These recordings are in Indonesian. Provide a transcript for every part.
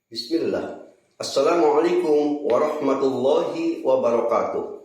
Bismillah. Assalamualaikum warahmatullahi wabarakatuh.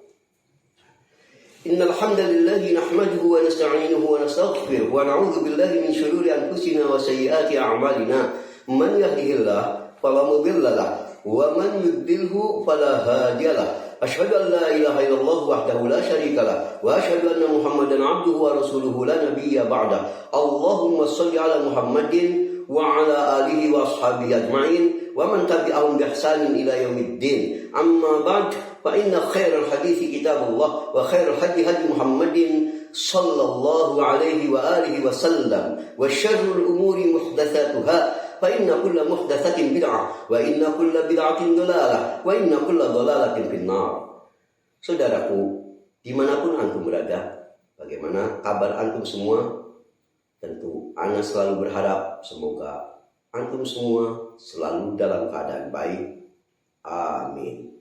Innal hamdalillah nahmaduhu wa nasta'inuhu wa nastaghfiruh wa na'udzu billahi min shururi anfusina wa sayyiati a'malina. Man yahdihillahu fala mudilla lahu wa man yudlilhu fala hadiyalah. Asyhadu an la ilaha illallah wahdahu la syarika lah wa asyhadu anna Muhammadan 'abduhu wa rasuluhu la nabiyya ba'da. Allahumma shalli ala Muhammadin wa ala alihi wa ashabihi ajma'in wa man tabi'ahum bi ihsanin ila yaumiddin. Amma ba'd, fa inna khairal hadithi kitabullah wa khairal hadi Muhammadin sallallahu alaihi wa alihi wa sallam wa syarrul umuri muhdatsatuha fa inna kulla muhdatsatin bid'ah wa inna kulla bid'atin dhalalah wa inna kulla dhalalatin finnar. Saudaraku, dimanapun antum berada, bagaimana kabar antum semua? Tentu ana selalu berharap semoga antum semua selalu dalam keadaan baik. Amin.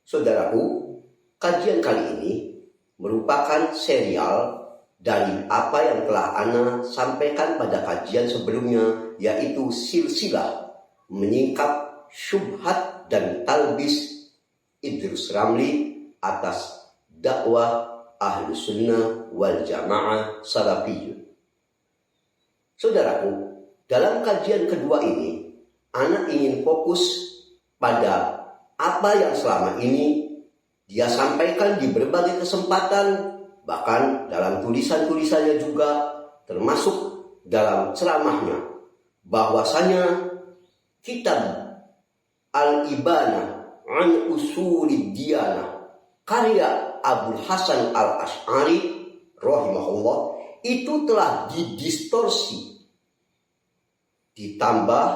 Saudaraku, kajian kali ini merupakan serial dari apa yang telah ana sampaikan pada kajian sebelumnya, yaitu silsilah menyingkap syubhat dan talbis Idrus Ramli atas dakwah Ahlus Sunnah wal Jamaah Salafiyun. Saudaraku, dalam kajian kedua ini, ana ingin fokus pada apa yang selama ini dia sampaikan di berbagai kesempatan, bahkan dalam tulisan-tulisannya juga, termasuk dalam ceramahnya, bahwasanya kitab Al-Ibanah an Usulid Diyanah karya Abul Hasan Al-Asy'ari rahimahullah itu telah didistorsi, ditambah,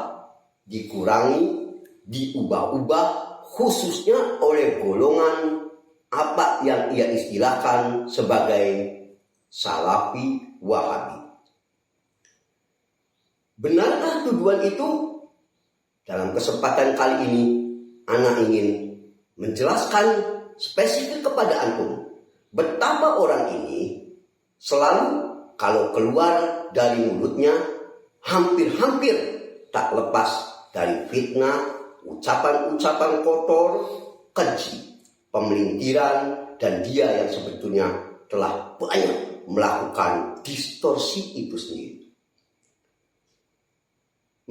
dikurangi, diubah-ubah, khususnya oleh golongan apa yang ia istilahkan sebagai Salafi Wahabi. Benarkah tuduhan itu? Dalam kesempatan kali ini, ana ingin menjelaskan spesifik kepada antum betapa orang ini selalu kalau keluar dari mulutnya hampir-hampir tak lepas dari fitnah, ucapan-ucapan kotor, keji, pemelintiran, dan dia yang sebetulnya telah banyak melakukan distorsi itu sendiri.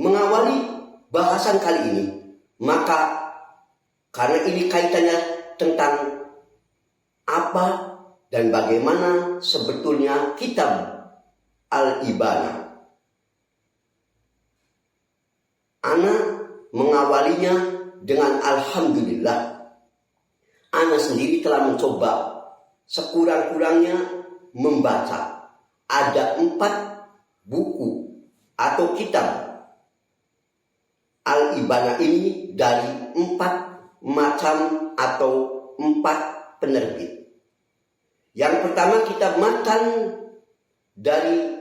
Mengawali bahasan kali ini, maka karena ini kaitannya tentang apa dan bagaimana sebetulnya kitab Al-Ibanah, ana mengawalinya dengan alhamdulillah. Ana sendiri telah mencoba sekurang-kurangnya membaca ada 4 buku atau kitab Al-Ibanah ini dari 4 macam atau 4 penerbit. Yang pertama kitab matan dari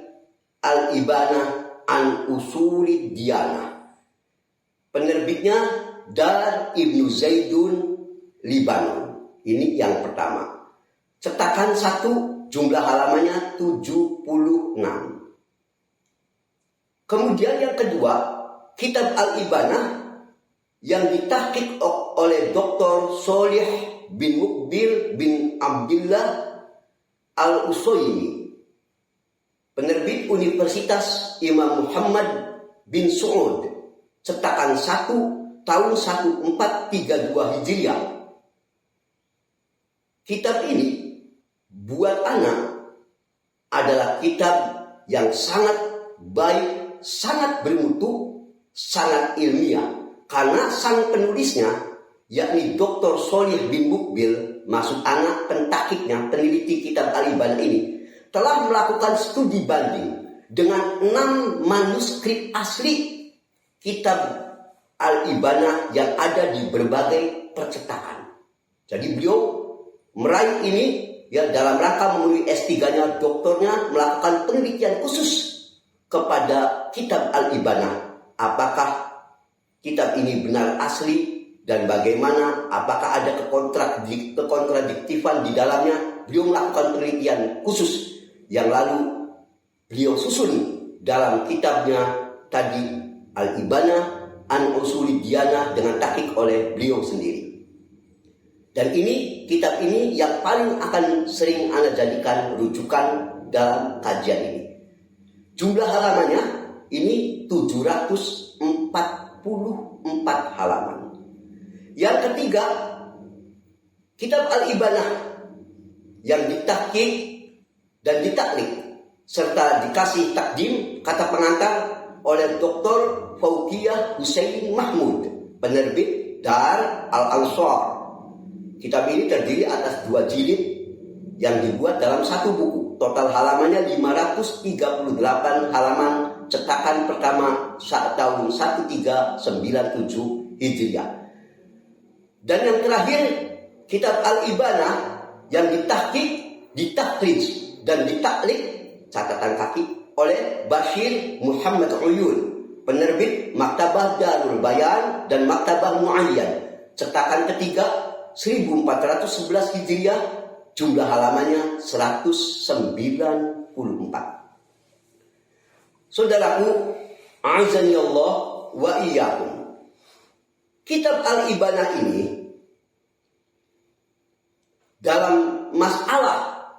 Al-Ibanah an Usulid Diyanah. Penerbitnya Dar Ibnu Zaidun, Libanon. Ini yang pertama. Cetakan 1, jumlah halamannya 76. Kemudian yang kedua, kitab Al-Ibanah yang ditahqiq oleh Dr. Sholih bin Muqbil bin Abdullah Al-Utsaimin. Penerbit Universitas Imam Muhammad bin Saud. Cetakan 1 tahun 1432 Hijriah. Kitab ini buat anak adalah kitab yang sangat baik, sangat bermutu, sangat ilmiah. Karena sang penulisnya, yakni Dr. Sholih bin Muqbil, maksud anak pentahkiknya, peneliti kitab Al-Ibanah ini, telah melakukan studi banding dengan 6 manuskrip asli kitab Al-Ibanah yang ada di berbagai percetakan. Jadi beliau meraih ini ya dalam rangka memenuhi S3-nya, doktornya, melakukan penelitian khusus kepada kitab Al-Ibanah. Apakah kitab ini benar asli dan bagaimana, apakah ada kekontradiktifan di dalamnya. Beliau melakukan penelitian khusus yang lalu beliau susun dalam kitabnya tadi Al-Ibanah an Usulid Diyanah dengan tahqiq oleh beliau sendiri. Dan ini kitab ini yang paling akan sering Anda jadikan rujukan dalam kajian ini. Jumlah halamannya ini 744 halaman. Yang ketiga, kitab Al-Ibanah yang ditahqiq dan ditaklif serta dikasih takdim kata pengantar oleh Dr. Fauqiyah Husain Mahmud, penerbit Dar Al-Ansar. Kitab ini terdiri atas 2 jilid yang dibuat dalam 1 buku. Total halamannya 538 halaman, cetakan pertama tahun 1397 Hijriah. Dan yang terakhir, kitab Al-Ibanah yang ditahqiq, ditakhrij dan ditaklif catatan kaki oleh Bashir Muhammad Uyun, penerbit Maktabah Darul Bayan dan Maktabah Muayyan. Cetakan ketiga 1411 Hijriah, jumlah halamannya 194. Saudaraku, azani Allah wa iyyakum. Kitab Al-Ibanah ini dalam masalah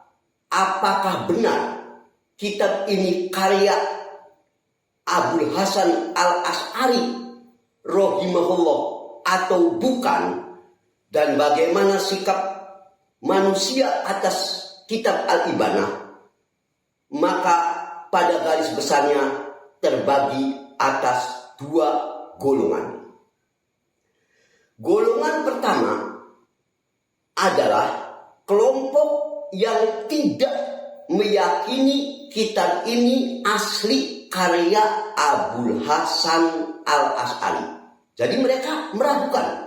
apakah benar kitab ini karya Abul Hasan Al-Asy'ari rahimahullah atau bukan, dan bagaimana sikap manusia atas kitab Al-Ibanah, maka pada garis besarnya terbagi atas 2 golongan. Golongan pertama adalah kelompok yang tidak meyakini kitab ini asli karya Abul Hasan Al-Asy'ari. Jadi mereka meragukan.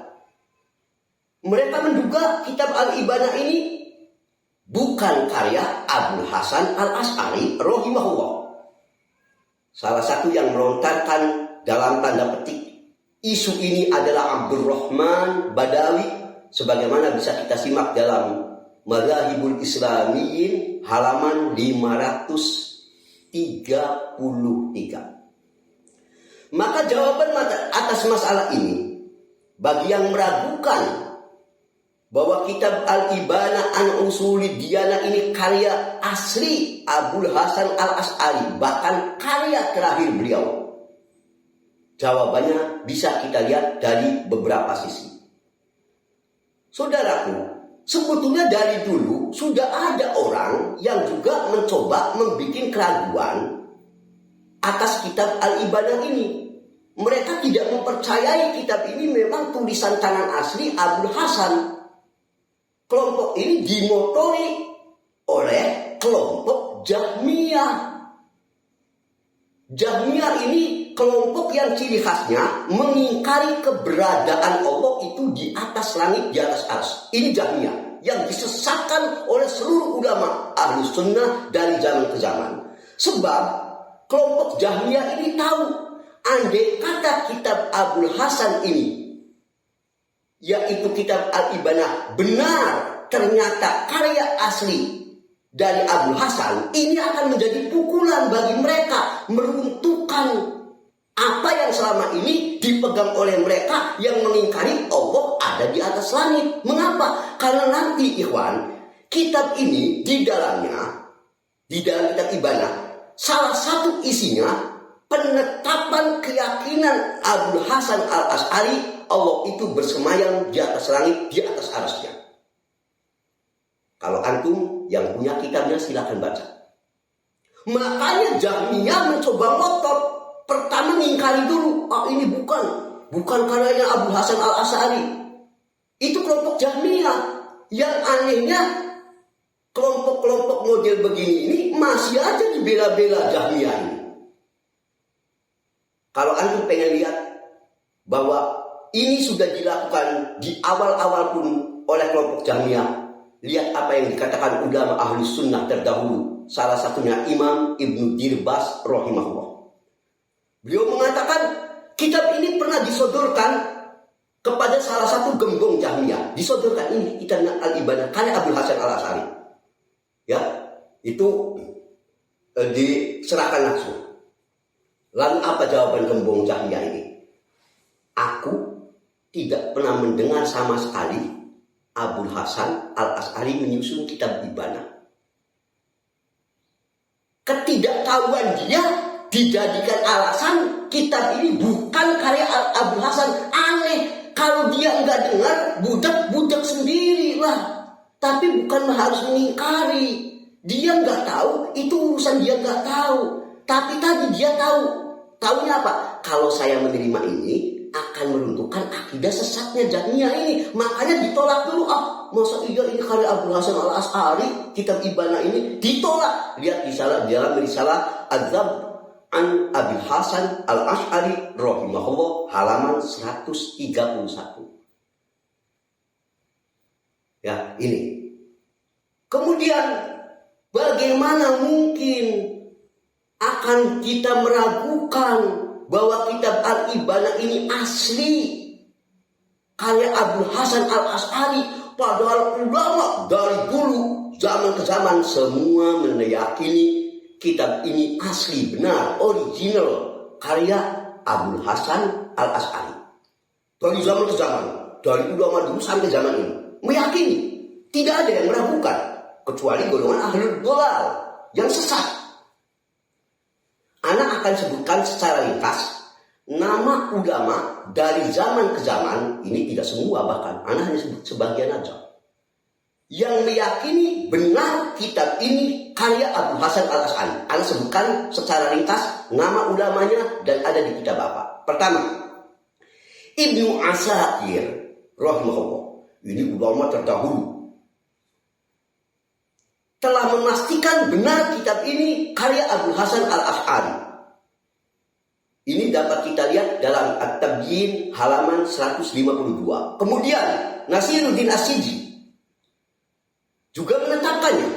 Mereka menduga kitab Al-Ibanah ini bukan karya Abul Hasan Al-Asy'ari rahimahullah. Salah satu yang melontarkan dalam tanda petik isu ini adalah Abdurrahman Badawi, sebagaimana bisa kita simak dalam Madzhabul Islamiyyin halaman 533. Maka jawaban atas masalah ini bagi yang meragukan bahwa kitab Al-Ibanah an Usulid Diyanah ini karya asli Abul Hasan Al-Asy'ari, bahkan karya terakhir beliau, jawabannya bisa kita lihat dari beberapa sisi. Saudaraku, sebetulnya dari dulu sudah ada orang yang juga mencoba membuat keraguan atas kitab Al-Ibanah ini. Mereka tidak mempercayai kitab ini memang tulisan tangan asli Abul Hasan. Kelompok ini dimotori oleh kelompok Jahmiyah. Jahmiyah ini kelompok yang ciri khasnya mengingkari keberadaan Allah itu di atas langit, di atas arsy. Ini Jahmiyah yang disesatkan oleh seluruh ulama Ahlus Sunnah dari zaman ke zaman. Sebab kelompok Jahmiyah ini tahu, andai kata kitab Abul Hasan ini, yaitu kitab Al-Ibanah, benar ternyata karya asli dari Abul Hasan, ini akan menjadi pukulan bagi mereka, meruntuhkan apa yang selama ini dipegang oleh mereka yang mengingkari Allah ada di atas langit. Mengapa? Karena nanti ikhwan, kitab ini di dalam kitab Ibanah, salah satu isinya penetapan keyakinan Abul Hasan Al-Asy'ari Allah itu bersemayam di atas langit, di atas arsy-Nya. Kalau antum yang punya kitabnya silakan baca. Makanya Jahmiyah mencoba ngotot. Pertama ngingkari dulu, ini bukan karyanya Abul Hasan Al-Asy'ari. Itu kelompok Jahmiyah. Yang anehnya kelompok-kelompok model begini ini masih aja dibela-bela Jahmiyah ini. Kalau antum pengen lihat bahwa ini sudah dilakukan di awal-awal pun oleh kelompok Jahmiyah, lihat apa yang dikatakan ulama Ahlus Sunnah terdahulu. Salah satunya Imam Ibnu Dirbas rahimahullah. Beliau mengatakan kitab ini pernah disodorkan kepada salah satu gembong Jahmiyah. Disodorkan ini kitab Al-Ibanah karya Abul Hasan Al-Asy'ari. Ya, itu diserahkan langsung. Lalu apa jawaban gembong Jahmiyah ini? tidak pernah mendengar sama sekali Abul Hasan Al-Asy'ari menyusun kitab Ibanah. Ketidaktahuan dia dijadikan alasan kitab ini bukan karya Abul Hasan. Aneh, kalau dia nggak dengar, budak sendiri lah. Tapi bukan harus mengingkari. Dia nggak tahu, itu urusan dia nggak tahu. Tapi tadi dia tahu. Taunya apa? Kalau saya menerima ini akan meruntuhkan akidah sesatnya Jahmiyah ini. Makanya ditolak dulu. Masa iya ini karya Abul Hasan Al-Asy'ari, kitab Ibanah ini ditolak. Lihat dalam risalah Adzab an Abil Hasan Al-Asy'ari rahimahullah halaman 131. Ya, ini. Kemudian bagaimana mungkin akan kita meragukan bahwa kitab Al-Ibanah ini asli karya Abul Hasan Al-Asy'ari, padahal ulama dari dulu zaman ke zaman semua meyakini kitab ini asli, benar, original karya Abul Hasan Al-Asy'ari. Dari zaman ke zaman, dari ulama dulu sampai zaman ini meyakini, tidak ada yang meragukan kecuali golongan ahlul dhalal yang sesat. Anak akan sebutkan secara ringkas nama ulama dari zaman ke zaman, ini tidak semua bahkan, anak hanya sebut sebagian aja, yang meyakini benar kitab ini karya Abul Hasan Al-Asy'ari. Anak sebutkan secara ringkas nama ulamanya dan ada di kitab apa. Pertama, Ibnu Asakir rahimahullah, ini ulama terdahulu, telah memastikan benar kitab ini karya Abul Hasan Al-Asy'ari. Ini dapat kita lihat dalam At-Tabyin halaman 152. Kemudian Nasiruddin As-Sijzi juga menetapkannya.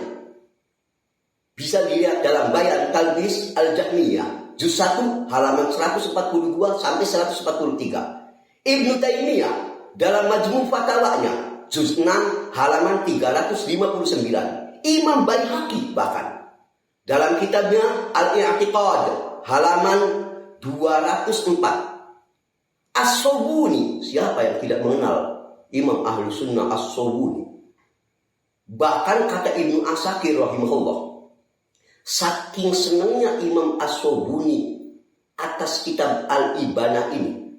Bisa dilihat dalam Bayan Talbis Al-Jahmiyah juz 1 halaman 142 sampai 143. Ibnu Taimiyah dalam Majmu' Fatawanya juz 6 halaman 359. Imam Baihaqi bahkan dalam kitabnya Al-I'tiqad halaman 204. As-Sobuni, siapa yang tidak mengenal Imam Ahlu Sunnah As-Sobuni? Bahkan kata Ibnu Asakir rahimahullah, saking senangnya Imam As-Sobuni atas kitab Al-Ibanah ini,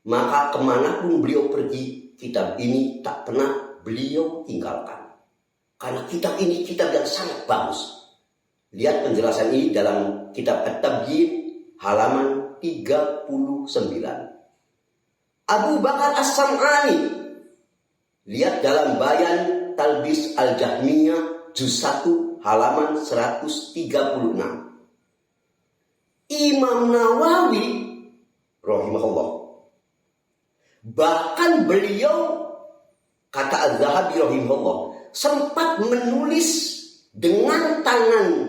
maka kemanapun beliau pergi, kitab ini tak pernah beliau tinggalkan. Karena kitab ini kitab yang sangat bagus. Lihat penjelasan ini dalam kitab At-Tabyin halaman 39. Abu Bakar As-Sam'ani, lihat dalam Bayan Talbis Al-Jahmiyah juz 1 halaman 136. Imam Nawawi rahimahullah, bahkan beliau, kata Az-Zahabi rahimahullah, sempat menulis dengan tangan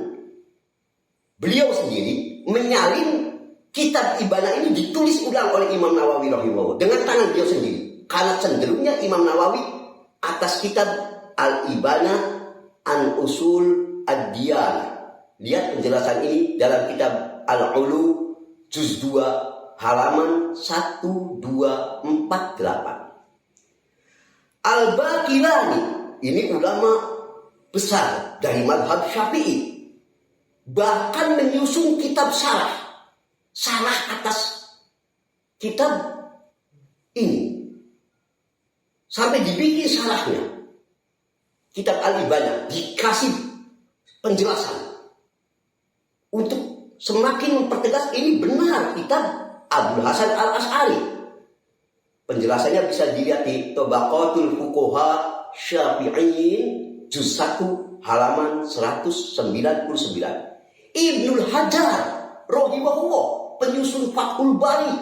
beliau sendiri, menyalin kitab Ibanah ini ditulis ulang oleh Imam Nawawi rahimahullah dengan tangan beliau sendiri. Karena cenderungnya Imam Nawawi atas kitab Al-Ibanah an Usul Ad-Diyanah. Lihat penjelasan ini dalam kitab Al-Ulu juz 2 halaman 1248. Al-Baqilani, ini ulama besar dari mazhab Syafi'i, bahkan menyusun kitab salah atas kitab ini, sampai dibikin salahnya. Kitab Al-Ibanah dikasih penjelasan untuk semakin mempertegas ini benar kitab Abul Hasan Al-Asy'ari. Penjelasannya bisa dilihat di Tabaqatul Fuqaha Syafi'iyyin juz 1 halaman 199. Ibnul Hajar rahimahullah, penyusun Fathul Bari,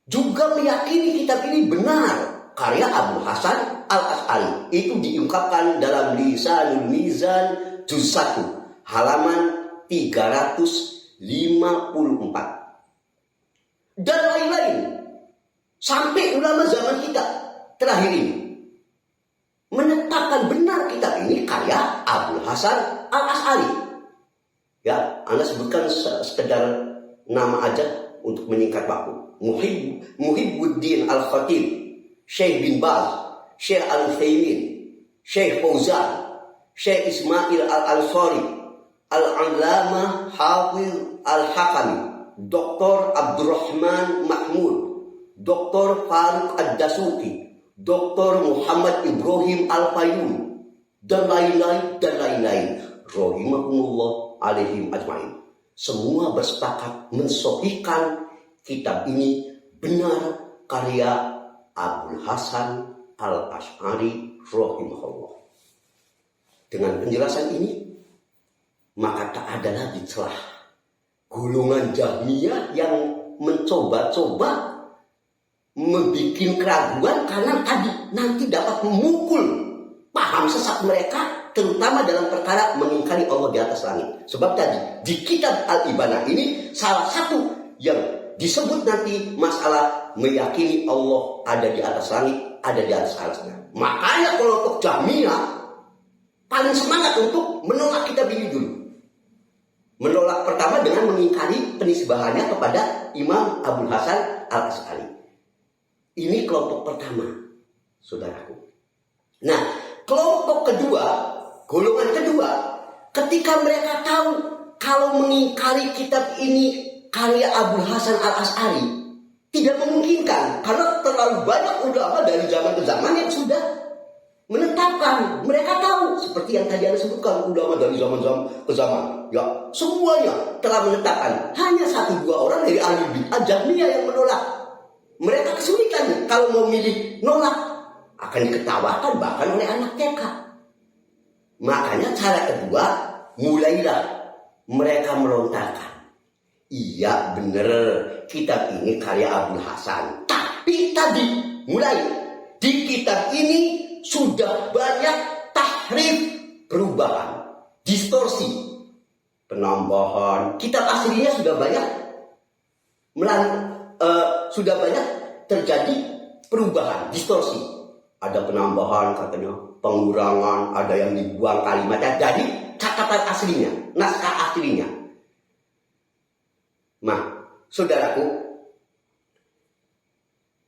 juga meyakini kitab ini benar karya Abul Hasan Al-Asy'ari. Itu diungkapkan dalam Lisanul Mizan juz 1 halaman 354 dan lain-lain. Sampai ulama zaman kita terakhir ini menetapkan benar kitab ini karya Abul Hasan Al-Asy'ari. Ya, Anda sebutkan sekedar nama aja, untuk menyingkat waktu. Muhibbuddin Al-Khatib, Syekh bin Baz, Syekh Al-Utsaimin, Syekh Fauzan, Syekh Ismail Al-Ansari, Al-Allamah Hafiz Al-Hakami, Dr. Abdurrahman Mahmud, Dr. Faruq Ad-Dasuki, Dr. Muhammad Ibrahim Al-Fayyum, dan lain-lain, rahimahumullah alaihim ajmain. Semua bersepakat mensahihkan kitab ini benar karya Abul Hasan Al-Asy'ari rahimahullah. Dengan penjelasan ini, maka tak ada lagi celah golongan Jahmiyah yang mencoba-coba membuat keraguan karena tadi nanti dapat memukul paham sesat mereka, terutama dalam perkara mengingkari Allah di atas langit. Sebab tadi di kitab Al-Ibanah ini salah satu yang disebut nanti masalah meyakini Allah ada di atas langit, ada di atas arsy-Nya. Makanya kelompok Jahmiyah paling semangat untuk menolak kitab ini dulu. Menolak pertama dengan mengingkari penisbahannya kepada Imam Abul Hasan Al-Asy'ari. Ini kelompok pertama, saudaraku. Nah, kelompok kedua, golongan kedua, ketika mereka tahu kalau mengingkari kitab ini karya Abul Hasan Al-Asy'ari tidak memungkinkan, karena terlalu banyak ulama dari zaman ke zaman yang sudah menetapkan. Mereka tahu, seperti yang tadi Anda sebutkan, ulama dari zaman ke zaman, ya semuanya telah menetapkan. Hanya 1-2 orang dari ahli bid'ah Jahmiyah yang menolak. Mereka kesulitan kalau mau milih nolak, akan diketawakan bahkan oleh anak TK. Makanya cara kedua, mulailah mereka melontarkan, iya bener kitab ini karya Abul Hasan, tapi tadi mulai di kitab ini sudah banyak tahrif, perubahan, distorsi, penambahan. Kitab aslinya sudah banyak sudah banyak terjadi perubahan, distorsi. Ada penambahan katanya, pengurangan, ada yang dibuang kalimatnya dari catatan aslinya, naskah aslinya. Nah, saudaraku,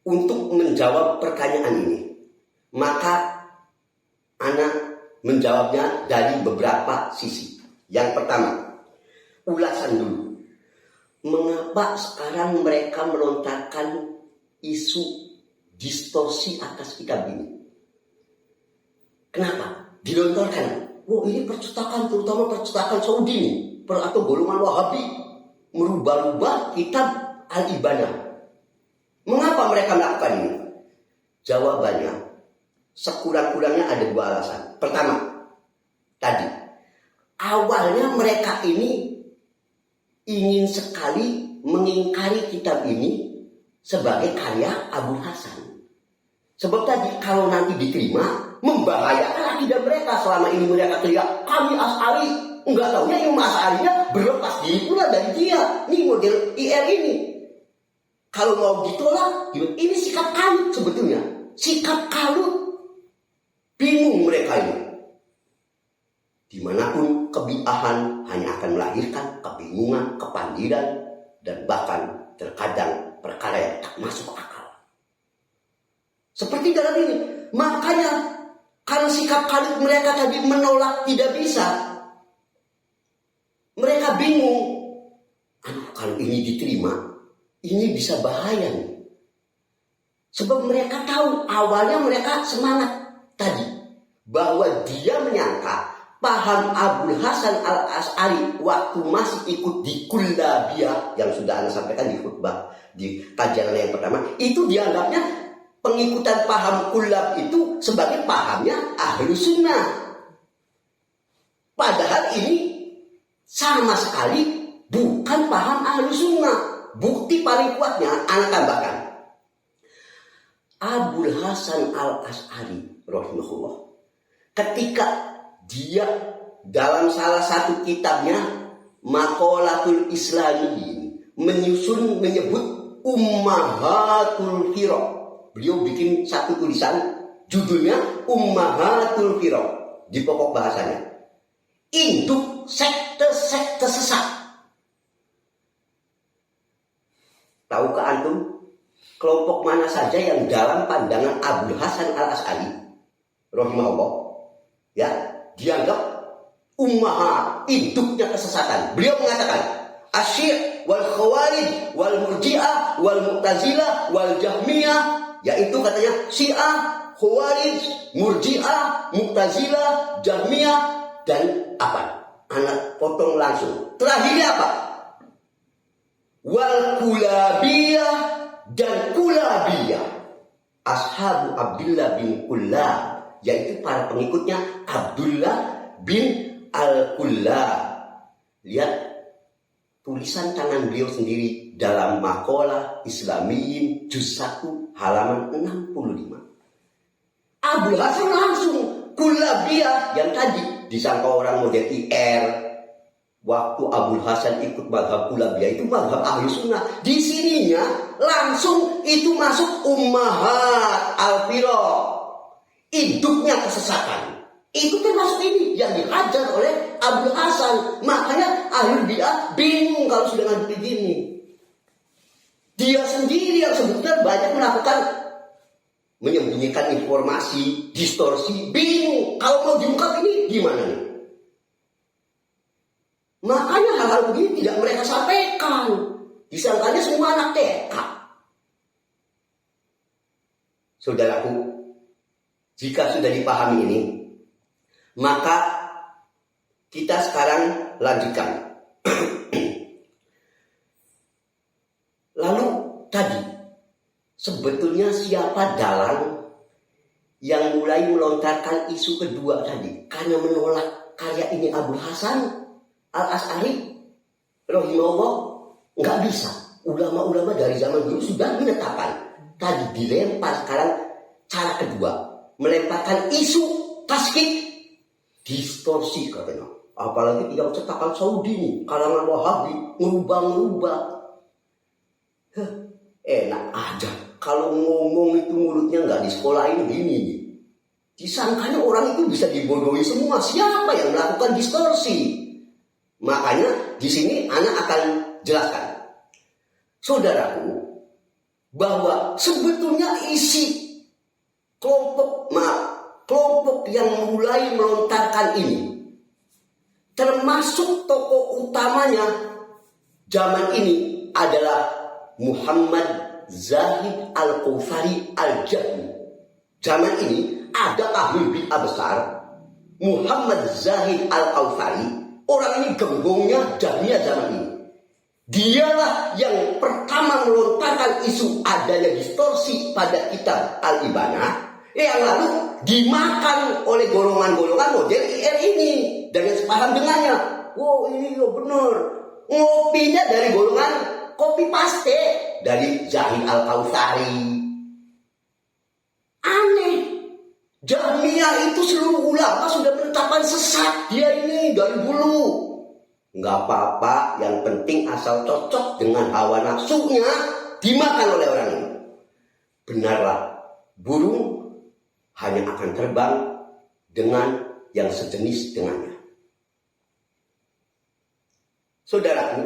untuk menjawab pertanyaan ini, maka Ana menjawabnya dari beberapa sisi. Yang pertama, ulasan dulu. Mengapa sekarang mereka melontarkan isu distorsi atas kitab ini? Kenapa dilontarkan? Oh, ini percetakan, terutama percetakan Saudi nih, atau golongan Wahabi merubah-rubah kitab Al-Ibanah. Mengapa mereka melakukan ini? Jawabannya sekurang-kurangnya ada 2 alasan. Pertama, tadi awalnya mereka ini ingin sekali mengingkari kitab ini sebagai karya Abul Hasan. Sebab tadi kalau nanti diterima, membahayakan akidah mereka. Selama ini mereka teriak, kami Asy'ari. Enggak tahunya Imam Asy'arinya berlepas diri pula dari dia. Ini model IR ini. Kalau mau ditolak, ini sikap kalut sebetulnya. Sikap kalut. Bingung mereka ini. Dimanapun kebidahan hanya akan melahirkan kebingungan, kepandiran, dan bahkan terkadang perkara yang tak masuk akal. Seperti dalam ini. Makanya karena sikap kalut mereka tadi menolak tidak bisa, mereka bingung. Aduh, kalau ini diterima, ini bisa bahaya nih. Sebab mereka tahu, awalnya mereka semangat tadi, bahwa dia menyangka paham Abul Hasan Al-Asy'ari waktu masih ikut di Kullabiyah yang sudah Anda sampaikan di khutbah di kajian yang pertama, itu dianggapnya pengikutan paham Kullab itu sebagai pahamnya Ahlus Sunnah. Padahal ini sama sekali bukan paham Ahlus Sunnah. Bukti paling kuatnya Anda tambahkan, Abul Hasan Al-Asy'ari rahimahullah, ketika dia dalam salah satu kitabnya Maqalatul Islamiyin menyebut Ummahatul Firaq. Beliau bikin satu tulisan judulnya Ummahatul Firaq di pokok bahasanya. Induk sekte-sekte sesat. Tahukah antum kelompok mana saja yang dalam pandangan Abul Hasan Al-Asy'ari rahimahullah ya dianggap ummahat, induknya kesesatan. Beliau mengatakan Asy-Syi' wal Khawarij wal Murji'ah wal Mu'tazilah wal Jahmiyah, yaitu katanya Syiah, Khawarij, Murji'ah, Mu'tazilah, Jahmiyah dan apa? Anak potong langsung. Terakhirnya apa? Wal Kulabiyah dan Kulabiyah. Ashabu Abdullah bin Kullab, yaitu para pengikutnya Abdullah bin Al-Kullab. Lihat tulisan tangan beliau sendiri dalam Maqalah Islamiyin juz 1 halaman 65. Abul Hasan langsung Kullabiyah yang tadi disangka orang model IR. Waktu Abul Hasan ikut mazhab Kullabiyah itu mazhab ahli sunnah. Di sininya langsung itu masuk ummahat al-firaq, induknya kesesatan. Itu termasuk ini yang dihajar oleh Abul Hasan. Makanya ahli bid'ah bingung kalau sudah ngaji begini. Dia sendiri yang sebetulnya banyak melakukan menyembunyikan informasi, distorsi, bingung kalau mau diungkap ini gimana nih. Makanya hal-hal begini tidak mereka sampaikan. Disangkanya semua anak TK. Saudaraku, jika sudah dipahami ini, maka kita sekarang lanjutkan. Lalu tadi, sebetulnya siapa dalang yang mulai melontarkan isu kedua tadi? Karena menolak karya ini Abul Hasan Al-Asy'ari rahimahullah, nggak bisa. Ulama-ulama dari zaman dulu sudah menetapkan. Tadi dilempar, sekarang cara kedua melemparkan isu tasqif, distorsi katanya. Apalagi yang cetakan Saudi nih, kalangan Wahabi ngerubah-ngerubah. Enak aja kalau ngomong itu mulutnya nggak disekolahin gini nih. Disangkanya orang itu bisa dibodohi semua. Siapa yang melakukan distorsi? Makanya di sini anak akan jelaskan, saudaraku, bahwa sebetulnya isi kelompok yang mulai melontarkan ini, termasuk tokoh utamanya zaman ini adalah Muhammad Zahid Al-Kautsari Al-Jahmi. Zaman ini ada ahli bid'ah besar Muhammad Zahid Al-Kautsari. Orang ini gembongnya Jahmiyah zaman ini. Dialah yang pertama melontarkan isu adanya distorsi pada kitab Al-Ibanah, yang lalu dimakan oleh golongan-golongan model IR ini dan yang sepaham dengannya. Wow, ini ya benar. Ngopinya dari golongan kopi paste dari Zahid Al-Kautsari. Aneh. Jahmiyah itu seluruh ulama sudah menetapkan sesat dia ini dari dulu. Nggak apa-apa, yang penting asal cocok dengan hawa nafsunya dimakan oleh orang ini. Benarlah, burung hanya akan terbang dengan yang sejenis dengannya. Saudaraku,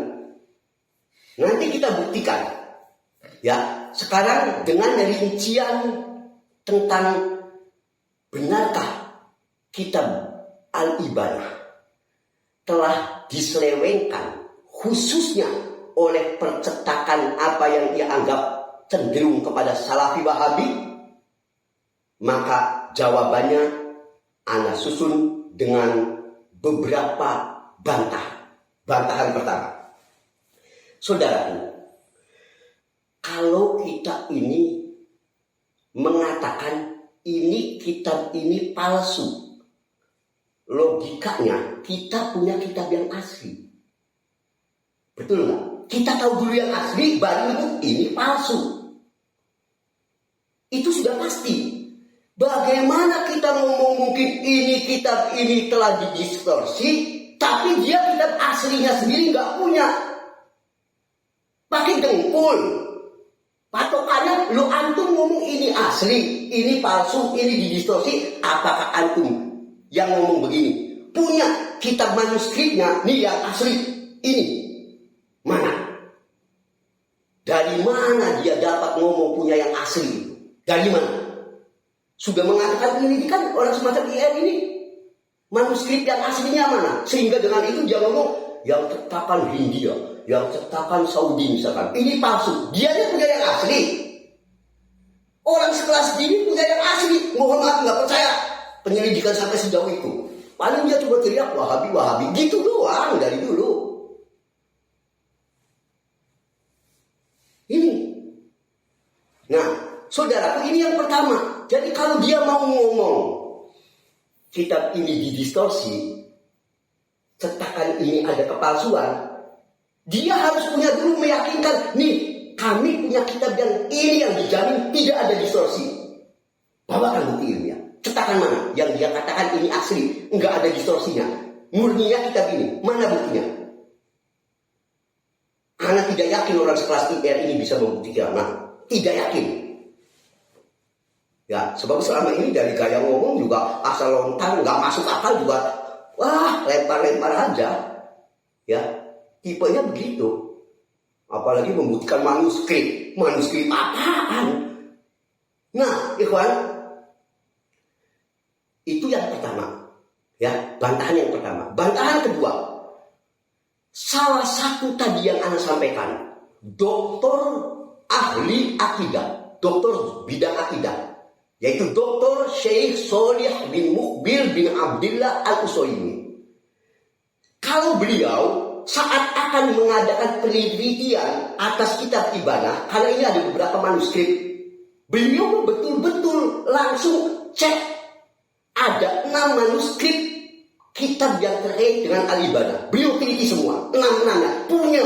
nanti kita buktikan ya sekarang dengan rincian tentang benarkah kitab Al-Ibanah telah diselewengkan khususnya oleh percetakan apa yang ia anggap cenderung kepada Salafi Wahabi? Maka jawabannya ana susun dengan beberapa bantahan. Bantahan pertama, saudaraku, kalau kita ini mengatakan ini kitab ini palsu, logikanya kita punya kitab yang asli. Betul nggak? Kita tahu dulu yang asli, baru itu ini palsu. Itu sudah pasti. Bagaimana kita ngomong mungkin ini kitab ini telah didistorsi, tapi dia kitab aslinya sendiri nggak punya. Pakai dengkul. Patokannya, lo antum ngomong ini asli, ini palsu, ini didistorsi. Apakah antum yang ngomong begini punya kitab manuskripnya nih yang asli ini? Mana? Dari mana dia dapat ngomong punya yang asli itu? Dari mana? Sudah mengatakan ini kan orang semacam IR ini. Manuskrip yang aslinya mana? Sehingga dengan itu dia ngomong yang cetakan Hindia, yang cetakan Saudi misalkan. Ini palsu. Dia punya yang asli. Orang sekelas ini punya yang asli. Mohon maaf nggak percaya penyelidikan sampai sejauh itu. Paling dia cuma teriak Wahabi, Wahabi. Gitu doang dari dulu. Ini. Nah, saudaraku, ini yang pertama. Jadi kalau dia mau ngomong kitab ini didistorsi, cetakan ini ada kepalsuan, dia harus punya dulu meyakinkan, nih kami punya kitab yang ini yang dijamin tidak ada distorsi. Bawakan bukti ilmiah. Cetakan mana yang dia katakan ini asli, enggak ada distorsinya, murninya kitab ini, mana buktinya? Anak tidak yakin orang sekelas IR ini bisa membuktikan. Nah, tidak yakin. Ya, sebab selama ini dari gaya ngomong juga asal lontar, nggak masuk akal juga. Wah, lempar-lempar aja. Ya, tipenya begitu. Apalagi membuktikan manuskrip. Manuskrip apaan? Nah, ikhwan, itu yang pertama. Ya, bantahan yang pertama. Bantahan kedua. Salah satu tadi yang Anda sampaikan, doktor ahli akidah, doktor bidang akidah, yaitu Dr. Syekh Sholih bin Mukbil bin Abdillah Al-Utsaimin. Kalau beliau saat akan mengadakan penelitian atas kitab Ibanah, karena ini ada beberapa manuskrip, beliau betul-betul langsung cek ada 6 manuskrip kitab yang terkait dengan Al-Ibanah. Beliau teliti semua, 6-6 punya.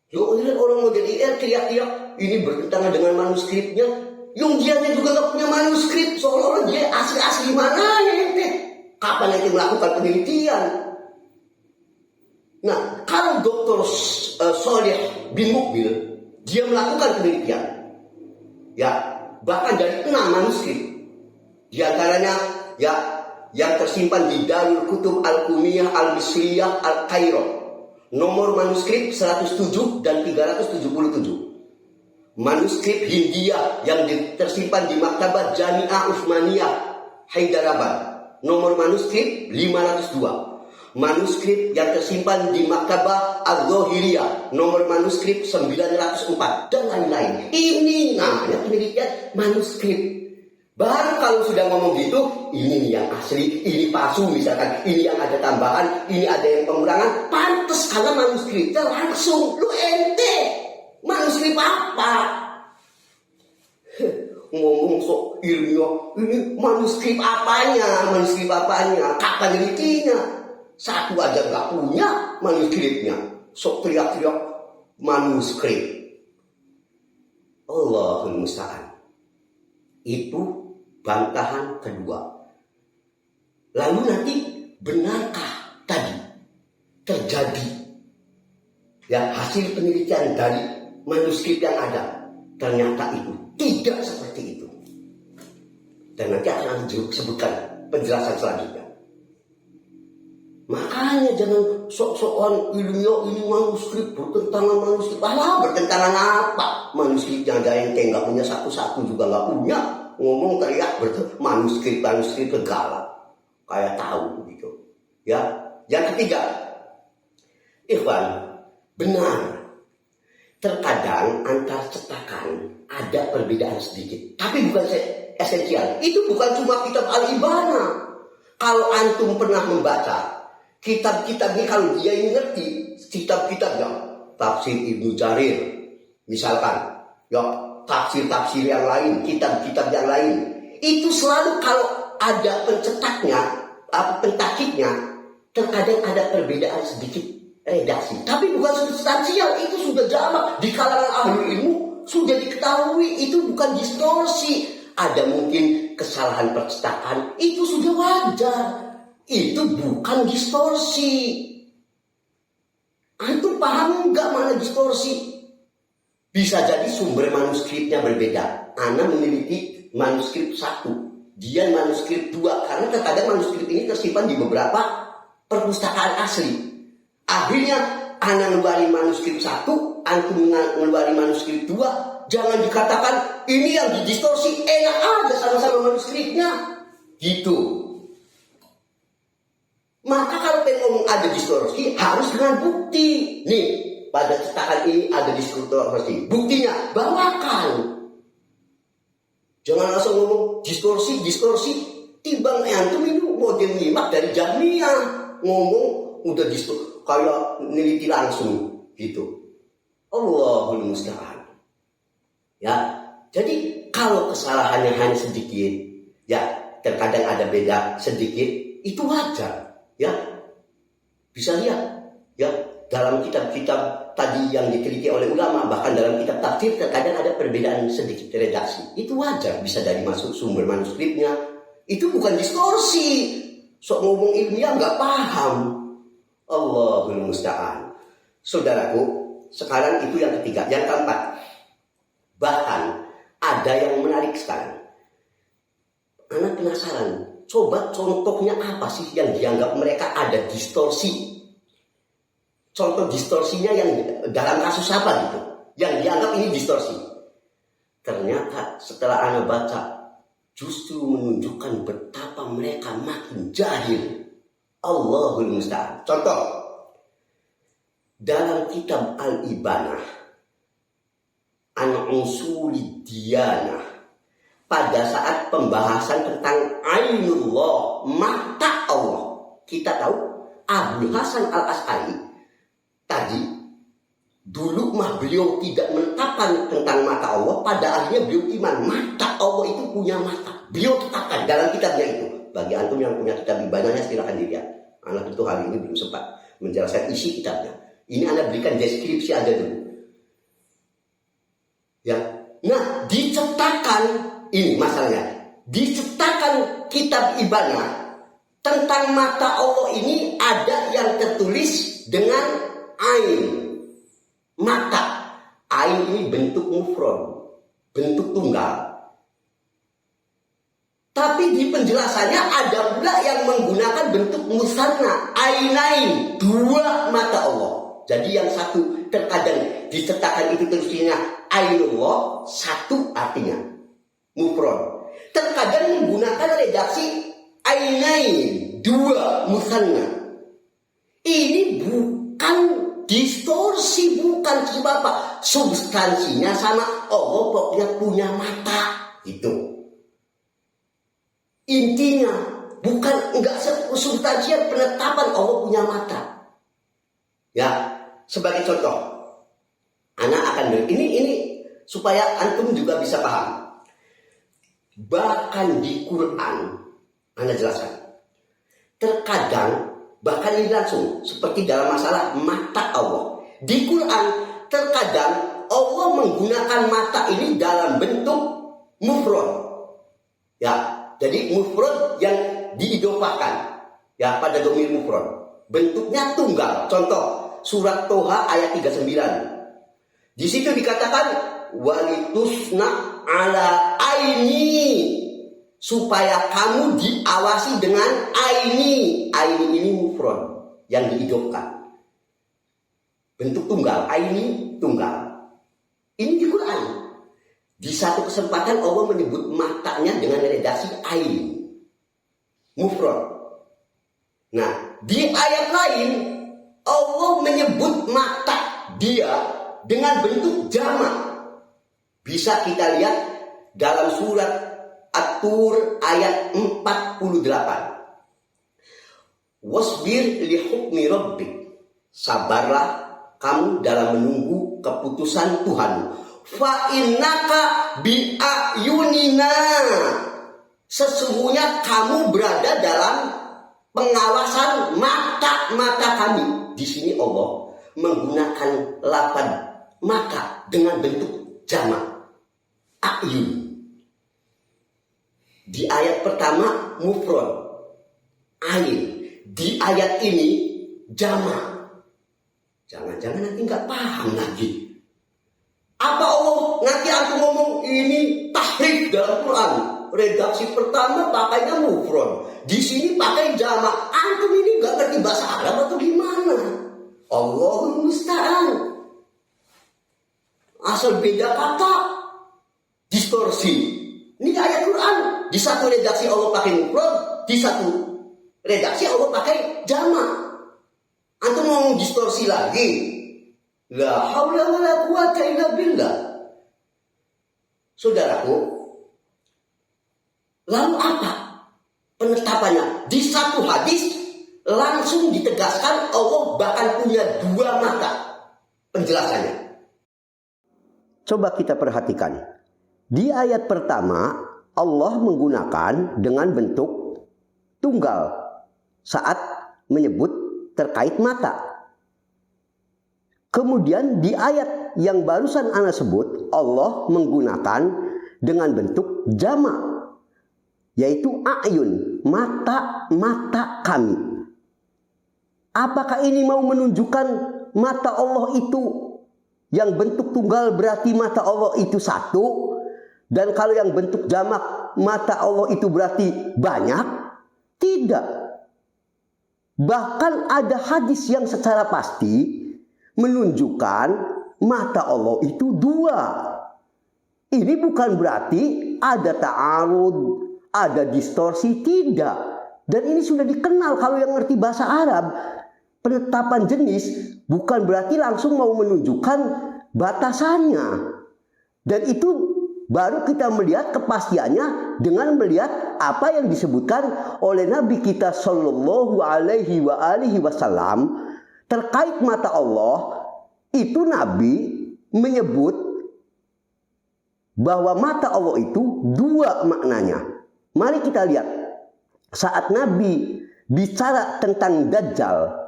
Yo, orang model IR teriak-teriak ini bertentangan dengan manuskripnya. Yang dianya juga gak punya manuskrip, seolah-olah dia asli-asli mana ente. Kapan nanti melakukan penelitian? Nah, kalau Dr. Sholih bin Mukbil, dia melakukan penelitian. Ya, bahkan dari 6 manuskrip. Di antaranya, ya, yang tersimpan di Darul Kutub Al-Kumiyah Al-Misriyah Al-Kairo. Nomor manuskrip 107 dan 377. Manuskrip Hindia yang tersimpan di Maktabat Jami'ah Utsmaniyah Hyderabad, nomor manuskrip 502. Manuskrip yang tersimpan di Maktabah Al-Zahiriyah, nomor manuskrip 904, dan lain-lain. Ini namanya penelitian manuskrip. Baru kalau sudah ngomong gitu, ini yang asli, ini palsu misalkan, ini yang ada tambahan, ini ada yang pengurangan, pantas karena manuskripnya langsung, lu ente. Manuskrip apa? Ngomong sok ilmiah, ini manuskrip apanya? Manuskrip apanya? Kapan nelitinya? Satu aja gak punya manuskripnya. Sok teriak-teriak manuskrip. Allahul musta'an. Itu bantahan kedua. Lalu nanti benarkah tadi terjadi ya hasil penelitian dari manuskrip yang ada? Ternyata itu tidak seperti itu. Dan nanti akan disebutkan penjelasan selanjutnya. Makanya jangan sok-sokan ilmiah ini manuskrip bertentangan manuskrip. Alah, bertentangan apa? Manuskrip yang ada yang nggak punya satu-satu juga nggak punya. Ngomong teriak manuskrip segala. Kayak tahu gitu. Ya. Yang ketiga, ikhwan, benar. Terkadang antar cetakan ada perbedaan sedikit, tapi bukan esensial. Itu bukan cuma kitab Al-Ibanah. Kalau antum pernah membaca kitab-kitab ini, kalau dia ini ngerti kitab-kitab yang tafsir Ibnu Jarir, misalkan, ya tafsir-tafsir yang lain, kitab-kitab yang lain, itu selalu kalau ada pencetaknya, pentakiknya, terkadang ada perbedaan sedikit redaksi, tapi bukan substansial. Itu sudah jamak di kalangan ahli ilmu, sudah diketahui itu bukan distorsi. Ada mungkin kesalahan percetakan, itu sudah wajar. Itu bukan distorsi. Antum paham nggak mana distorsi? Bisa jadi sumber manuskripnya berbeda. Ana meneliti manuskrip 1, dia manuskrip 2, karena terkadang manuskrip ini tersimpan di beberapa perpustakaan asli. Akhirnya Ana ngeluarin manuskrip 1, antum ngeluarin manuskrip 2, jangan dikatakan ini yang didistorsi, enak aja sama-sama manuskripnya. Gitu. Maka kalau pengen ngomong ada distorsi, harus dengan bukti. Nih, pada cetakan ini ada distorsi. Buktinya, bawakan. Jangan langsung ngomong distorsi. Timbang antum ini model nyimak dari Jahmiyah. Ngomong udah distorsi, kayak neliti langsung. Gitu. Allahul musta'an. Ya, jadi kalau kesalahannya hanya sedikit, ya terkadang ada beda sedikit, itu wajar. Ya, bisa lihat ya dalam kitab-kitab tadi yang diteliti oleh ulama, bahkan dalam kitab tafsir terkadang ada perbedaan sedikit redaksi. Itu wajar, bisa dari masuk sumber manuskripnya. Itu bukan distorsi. Sok ngomong ilmiah nggak paham. Allahul musta'an. Saudaraku, sekarang itu yang ketiga. Yang keempat, bahkan ada yang menarik sekarang. Anak penasaran. Coba contohnya apa sih yang dianggap mereka ada distorsi? Contoh distorsinya yang dalam kasus apa gitu? Yang dianggap ini distorsi. Ternyata setelah Ana baca, justru menunjukkan betapa mereka makin jahil. Allahul musta'an. Contoh, dalam kitab Al-Ibanah, An-Usulid Diyanah, pada saat pembahasan tentang Ainullah, mata Allah, kita tahu Abu Hasan Al-Asy'ari tadi dulu mah beliau tidak menetapkan tentang mata Allah, pada akhirnya beliau iman mata Allah itu punya mata. Beliau tetapkan dalam kitabnya itu. Bagi antum yang punya kitab Ibanahnya silakan dilihat. Anak itu hari ini belum sempat menjelaskan isi kitabnya. Ini Anda berikan deskripsi aja dulu. Ya, nah dicetakan. Ini masalahnya. Dicetakan kitab Ibanah tentang mata Allah ini ada yang tertulis dengan ain. Mata. Ain ini bentuk mufrad, bentuk tunggal. Tapi di penjelasannya ada pula yang menggunakan bentuk musanna, ainain, 2 mata Allah. Jadi yang satu terkadang dicetakan itu tulisnya ainullah, 1 artinya mufrad. Terkadang menggunakan redaksi ainain, 2 musanna. Ini bukan distorsi, bukan sebab apa? Substansinya sama, Allah pokoknya punya mata gitu. Intinya bukan enggak substansial penetapan Allah punya mata. Ya, sebagai contoh, anak akan ini supaya antum juga bisa paham. Bahkan di Quran, Anda jelaskan. Terkadang, bahkan ini langsung, seperti dalam masalah mata Allah. Di Quran, terkadang Allah menggunakan mata ini dalam bentuk mufrad. Ya, jadi mufrad yang diidofahkan. Ya, pada domir mufrad. Bentuknya tunggal. Contoh, surat Toha ayat 39. Di situ dikatakan, walitusna ala aini, supaya kamu diawasi dengan aini. Aini ini mufrad yang diidofkan, bentuk tunggal. Aini tunggal. Ini di Quran. Di satu kesempatan Allah menyebut matanya dengan redaksi aini, mufrad. Nah, di ayat lain Allah menyebut mata dia dengan bentuk jamak. Bisa kita lihat dalam surat At-Tur ayat 48. Wasbir li hukmi rabbik. Sabarlah kamu dalam menunggu keputusan Tuhan. Fa innaka bi ayunina. Sesungguhnya kamu berada dalam pengawasan mata-mata kami. Di sini Allah menggunakan lafaz mata dengan bentuk jamak. Ayun. Di ayat pertama mufrad, ain. Di ayat ini jamak. Jangan-jangan nanti nggak paham lagi. Apa Allah nanti aku ngomong ini tahrif dalam Quran? Redaksi pertama pakainya mufrad, di sini pakai jamak. Antum ini nggak ngerti bahasa Arab atau gimana? Allahul musta'an. Asal beda kata, distorsi. Ini ayat Quran. Di satu redaksi Allah pakai mufrad, di satu redaksi Allah pakai jamak. Antum mau distorsi lagi? La haula wala quwata illa billah. Saudaraku, lalu apa penetapannya? Di satu hadis langsung ditegaskan Allah bahkan punya dua mata. Penjelasannya. Coba kita perhatikan. Di ayat pertama Allah menggunakan dengan bentuk tunggal saat menyebut terkait mata. Kemudian di ayat yang barusan ana sebut Allah menggunakan dengan bentuk jamak, yaitu a'yun, mata-mata kami. Apakah ini mau menunjukkan mata Allah itu yang bentuk tunggal berarti mata Allah itu satu? Dan kalau yang bentuk jamak mata Allah itu berarti banyak? Tidak. Bahkan ada hadis yang secara pasti menunjukkan mata Allah itu dua. Ini bukan berarti ada ta'arud, ada distorsi, tidak. Dan ini sudah dikenal kalau yang ngerti bahasa Arab. Penetapan jenis bukan berarti langsung mau menunjukkan batasannya. Dan itu baru kita melihat kepastiannya dengan melihat apa yang disebutkan oleh Nabi kita Shallallahu Alaihi Wasallam terkait mata Allah. Itu Nabi menyebut bahwa mata Allah itu dua maknanya. Mari kita lihat saat Nabi bicara tentang Dajjal.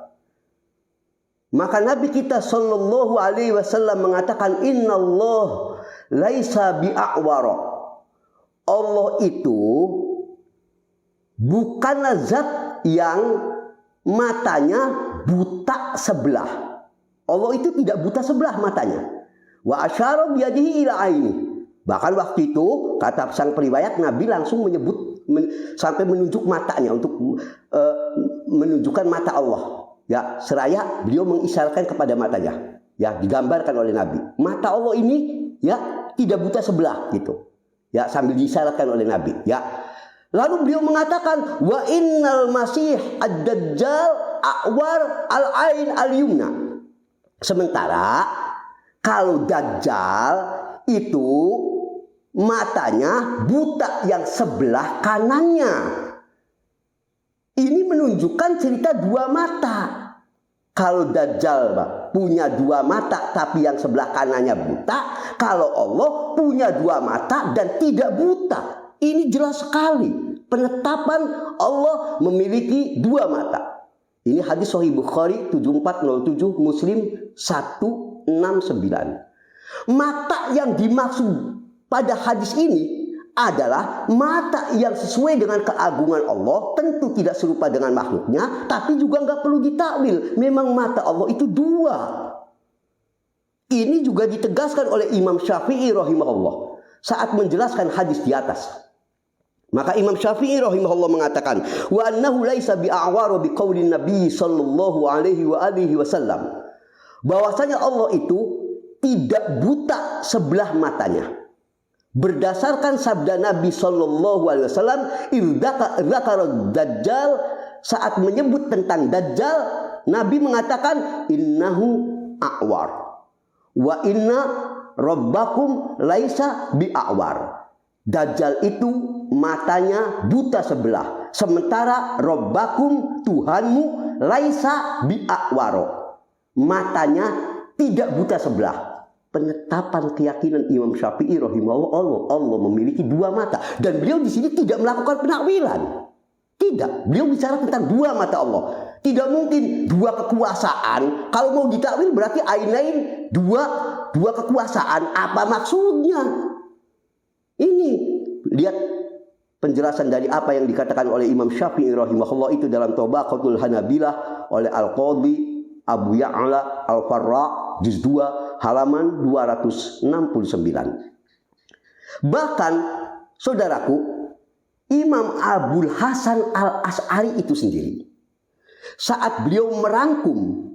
Maka Nabi kita Shallallahu Alaihi Wasallam mengatakan Innallah laisa bi'a'wara. Allah itu bukanlah zat yang matanya buta sebelah. Allah itu tidak buta sebelah matanya. Wa asyara biyadihi ila aini. Bahkan waktu itu kata sang periwayat Nabi langsung menyebut sampai menunjuk matanya untuk menunjukkan mata Allah. Ya, seraya beliau mengisyaratkan kepada matanya. Ya, digambarkan oleh Nabi. Mata Allah ini ya tidak buta sebelah gitu. Ya, sambil disyaratkan oleh Nabi, ya. Lalu beliau mengatakan wa innal masih ad-dajjal a'war al-ain al-yumna. Sementara kalau Dajjal itu matanya buta yang sebelah kanannya. Ini menunjukkan cerita dua mata. Kalau Dajjal punya dua mata tapi yang sebelah kanannya buta. Kalau Allah punya dua mata dan tidak buta. Ini jelas sekali penetapan Allah memiliki dua mata. Ini hadis Sahih Bukhari 7407, Muslim 169. Mata yang dimaksud pada hadis ini adalah mata yang sesuai dengan keagungan Allah, tentu tidak serupa dengan makhluknya, tapi juga nggak perlu ditakwil. Memang mata Allah itu dua. Ini juga ditegaskan oleh Imam Syafi'i rahimahullah saat menjelaskan hadis di atas. Maka Imam Syafi'i rahimahullah mengatakan, wa annahu laisa bi'awara biqaulin Nabi sallallahu alaihi wasallam. Bahwasanya Allah itu tidak buta sebelah matanya. Berdasarkan sabda Nabi sallallahu alaihi wasallam, idzakara Dajjal, saat menyebut tentang Dajjal, Nabi mengatakan innahu a'war. Wa inna rabbakum laisa bi'awar. Dajjal itu matanya buta sebelah, sementara rabbakum Tuhanmu laisa bi'awaro, matanya tidak buta sebelah. Penetapan keyakinan Imam Syafi'i rahimahullah, Allah memiliki dua mata, dan beliau di sini tidak melakukan penakwilan. Tidak, beliau bicara tentang dua mata Allah. Tidak mungkin dua kekuasaan. Kalau mau ditakwil berarti ainain, dua kekuasaan. Apa maksudnya? Ini lihat penjelasan dari apa yang dikatakan oleh Imam Syafi'i rahimahullah itu dalam Tabaqatul Hanabilah oleh Al-Qadhi Abu Ya'la Al-Farra juz 2 halaman 269. Bahkan saudaraku, Imam Abul Hasan Al-Asy'ari itu sendiri saat beliau merangkum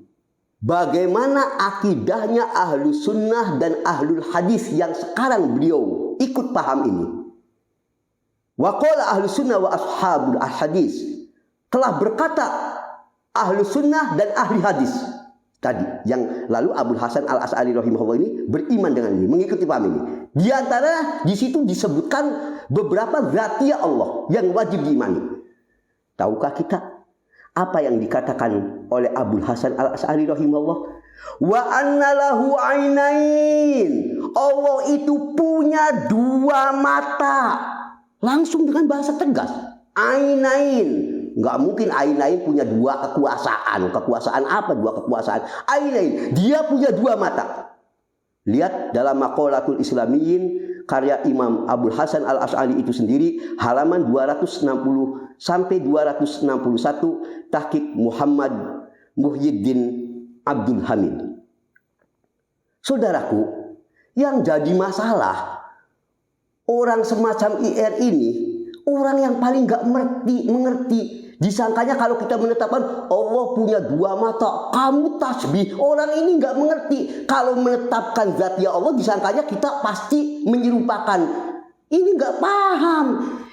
bagaimana akidahnya ahlu sunnah dan ahlul hadis yang sekarang beliau ikut paham ini. Wa qala ahlu sunnah wa ashabul hadis, telah berkata ahlu sunnah dan ahli hadis tadi, yang lalu Abul Hasan Al-Asy'ari rahimahullah ini beriman dengan ini, mengikuti paham ini. Di antara di situ disebutkan beberapa zatiyah Allah yang wajib diimani. Tahukah kita apa yang dikatakan oleh Abul Hasan Al-Asy'ari rahimahullah? Wa anna lahu ainain. Allah itu punya dua mata. Langsung dengan bahasa tegas. Ainain. Nggak mungkin ainain punya dua kekuasaan. Kekuasaan apa dua kekuasaan? Ainain. Dia punya dua mata. Lihat dalam Maqalatul Islamiyin karya Imam Abul Hasan Al-Asy'ari itu sendiri, halaman 260 sampai 261, tahqiq Muhammad Muhyiddin Abdul Hamid. Saudaraku, yang jadi masalah orang semacam IR ini, orang yang paling nggak mengerti. Disangkanya kalau kita menetapkan Allah punya dua mata, kamu tasbih. Orang ini nggak mengerti. Kalau menetapkan zatnya Allah, disangkanya kita pasti menyerupakan. Ini nggak paham.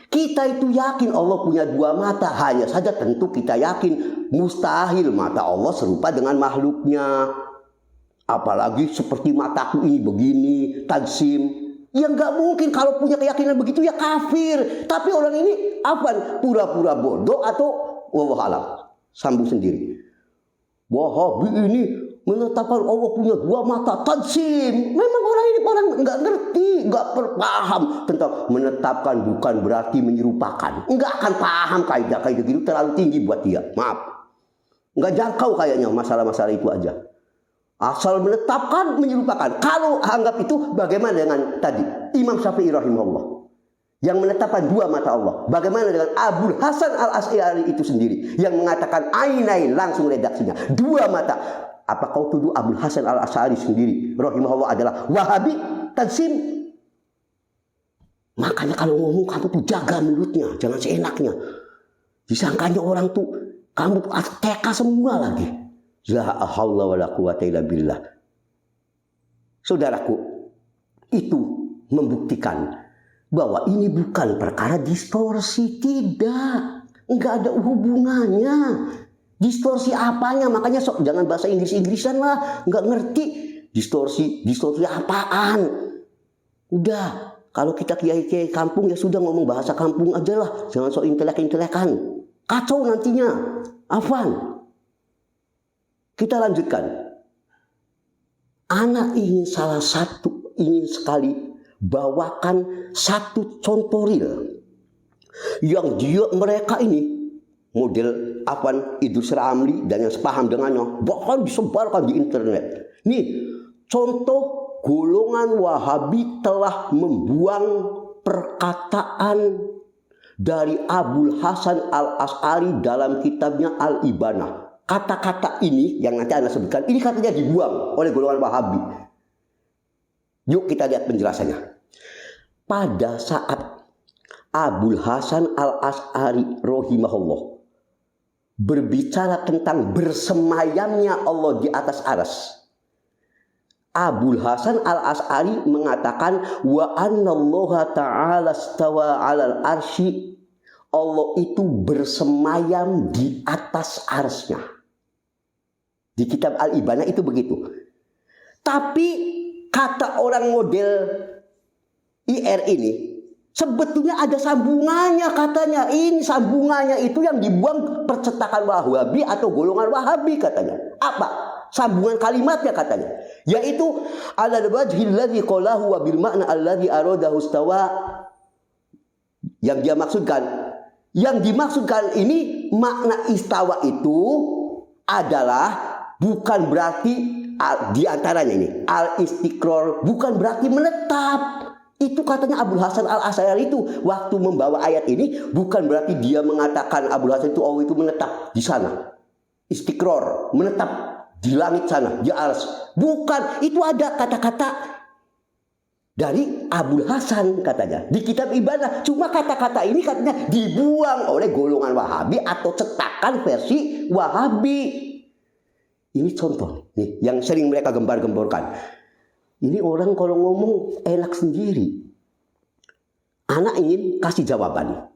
Kita itu yakin Allah punya dua mata. Hanya saja tentu kita yakin mustahil mata Allah serupa dengan makhluknya. Apalagi seperti mataku ini begini, tajsim. Ya nggak mungkin, kalau punya keyakinan begitu ya kafir. Tapi orang ini apa? Pura-pura bodoh atau wallahu alam. Sambung sendiri. Wahabi ini menetapkan Allah punya dua mata, tajsim. Memang orang ini orang nggak ngerti, nggak berpaham tentang menetapkan bukan berarti menyerupakan. Nggak akan paham kaidah gitu, terlalu tinggi buat dia. Maaf, nggak jangkau kayaknya masalah-masalah itu aja. Asal menetapkan menyerupakan. Kalau anggap itu bagaimana dengan tadi Imam Syafi'i rahimahullah yang menetapkan dua mata Allah? Bagaimana dengan Abul Hasan Al-Asy'ari itu sendiri yang mengatakan ainain, langsung redaksinya dua mata? Apa kau tuduh Abul Hasan Al-Asy'ari sendiri rahimahullah adalah Wahabi tajsim? Makanya kalau ngomong kamu tuh jaga mulutnya, jangan seenaknya. Disangkanya orang tuh kamu TK semua lagi. La haula wala quwata illa billah. Saudaraku, itu membuktikan bahwa ini bukan perkara distorsi, tidak. Enggak ada hubungannya. Distorsi apanya? Makanya jangan bahasa Inggris-Inggrisan lah, enggak ngerti. Distorsi apaan? Udah, kalau kita kiai-kiai kampung ya sudah ngomong bahasa kampung aja lah, jangan sok intelek-intelekan. Kacau nantinya. Afwan. Kita lanjutkan. Anak ingin sekali bawakan satu contoh real yang mereka ini model Afwan Idrus Ramli dan yang sepaham dengannya, bahkan disebarkan di internet. Nih contoh golongan Wahabi telah membuang perkataan dari Abul Hasan Al-Asy'ari dalam kitabnya Al-Ibanah. Kata-kata ini yang nanti Anda sebutkan, ini katanya dibuang oleh golongan Wahabi. Yuk kita lihat penjelasannya. Pada saat Abul Hasan Al-Asy'ari rahimahullah berbicara tentang bersemayamnya Allah di atas aras, Abul Hasan Al-Asy'ari mengatakan wa annallaha ta'ala stawa 'alal arsy, Allah itu bersemayam di atas arsy-Nya. Di kitab Al-Ibanah itu begitu. Tapi kata orang model IR ini sebetulnya ada sambungannya katanya. Ini sambungannya itu yang dibuang percetakan Wahabi atau golongan Wahabi katanya. Apa? Sambungan kalimatnya katanya. Yaitu alal wajhil ladzi qalahu wa bil ma'na alladzi aradahu istawa. Yang dimaksudkan ini makna istawa itu adalah bukan berarti diantaranya ini al-istiqrar, bukan berarti menetap. Itu katanya Abul Hasan Al-Asy'ari itu waktu membawa ayat ini, bukan berarti dia mengatakan Abul Hasan itu Allah itu menetap di sana, istiqrar, menetap di langit sana, di arsy. Bukan, itu ada kata-kata dari Abul Hasan katanya di kitab Ibadah. Cuma kata-kata ini katanya dibuang oleh golongan Wahabi atau cetakan versi Wahabi. Ini contoh nih, yang sering mereka gembar-gemborkan. Ini orang kalau ngomong enak sendiri. Anak ingin kasih jawaban.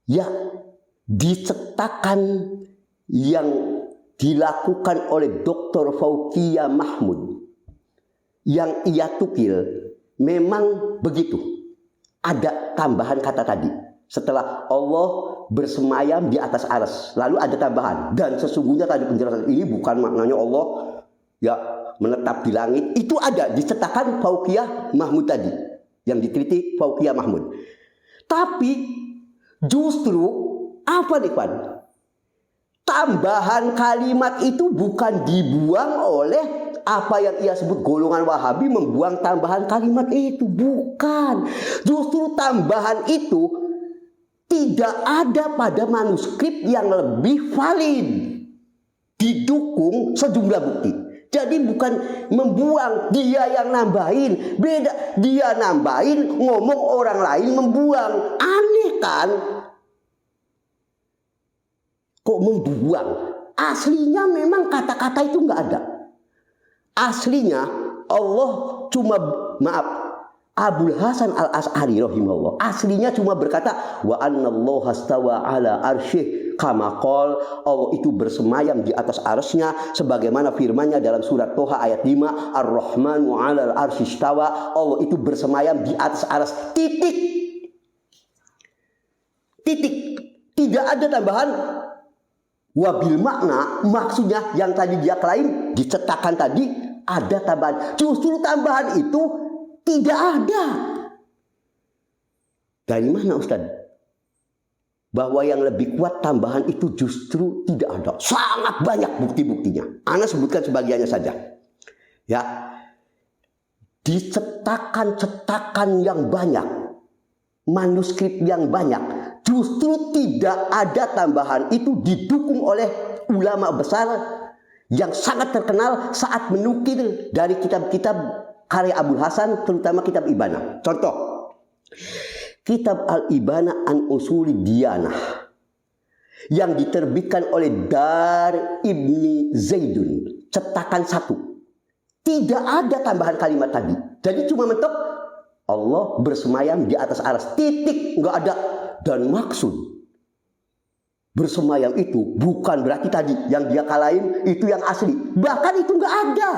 Ya, dicetakan yang dilakukan oleh Dr. Fauqiyah Mahmud yang ia tukil memang begitu. Ada tambahan kata tadi. Setelah Allah bersemayam di atas arsy, lalu ada tambahan. Dan sesungguhnya tadi penjelasan ini bukan maknanya Allah ya menetap di langit. Itu ada dicetakan Fauqiyah Mahmud tadi, yang diteliti Fauqiyah Mahmud. Tapi justru apa nih Pan? Tambahan kalimat itu bukan dibuang oleh apa yang ia sebut golongan Wahabi membuang tambahan kalimat itu. Bukan. Justru tambahan itu tidak ada pada manuskrip yang lebih valid. Didukung sejumlah bukti. Jadi bukan membuang, dia yang nambahin. Beda, dia nambahin, ngomong orang lain membuang. Aneh kan? Kok membuang? Aslinya memang kata-kata itu nggak ada. Aslinya Allah cuma, Abul Hasan Al-Asy'ari rahimahullah aslinya cuma berkata wa annallaha stawa ala arsyih kama qol, Allah itu bersemayam di atas arsy-Nya sebagaimana firman-Nya dalam surat Toha ayat 5, Ar-Rahmanu 'alal arsy istawa, Allah itu bersemayam di atas arsy. Titik. Titik. Tidak ada tambahan. Wabil makna, maksudnya yang tadi dia klaim dicetakan tadi ada tambahan. Justru tambahan itu tidak ada. Dari mana Ustaz? Bahwa yang lebih kuat tambahan itu justru tidak ada. Sangat banyak bukti-buktinya. Ana sebutkan sebagiannya saja. Ya. Dicetakan-cetakan yang banyak, manuskrip yang banyak, justru tidak ada tambahan itu didukung oleh ulama besar yang sangat terkenal saat menukil dari kitab-kitab karya Abul Hasan, terutama kitab Ibanah. Contoh, kitab Al-Ibanah an Usuli Diyanah yang diterbitkan oleh Dar Ibni Zaidun, cetakan 1. Tidak ada tambahan kalimat tadi. Jadi cuma mentok Allah bersemayam di atas arsy. Titik, nggak ada. Dan maksud bersemayam itu bukan berarti tadi yang dia kalahin itu yang asli. Bahkan itu nggak ada.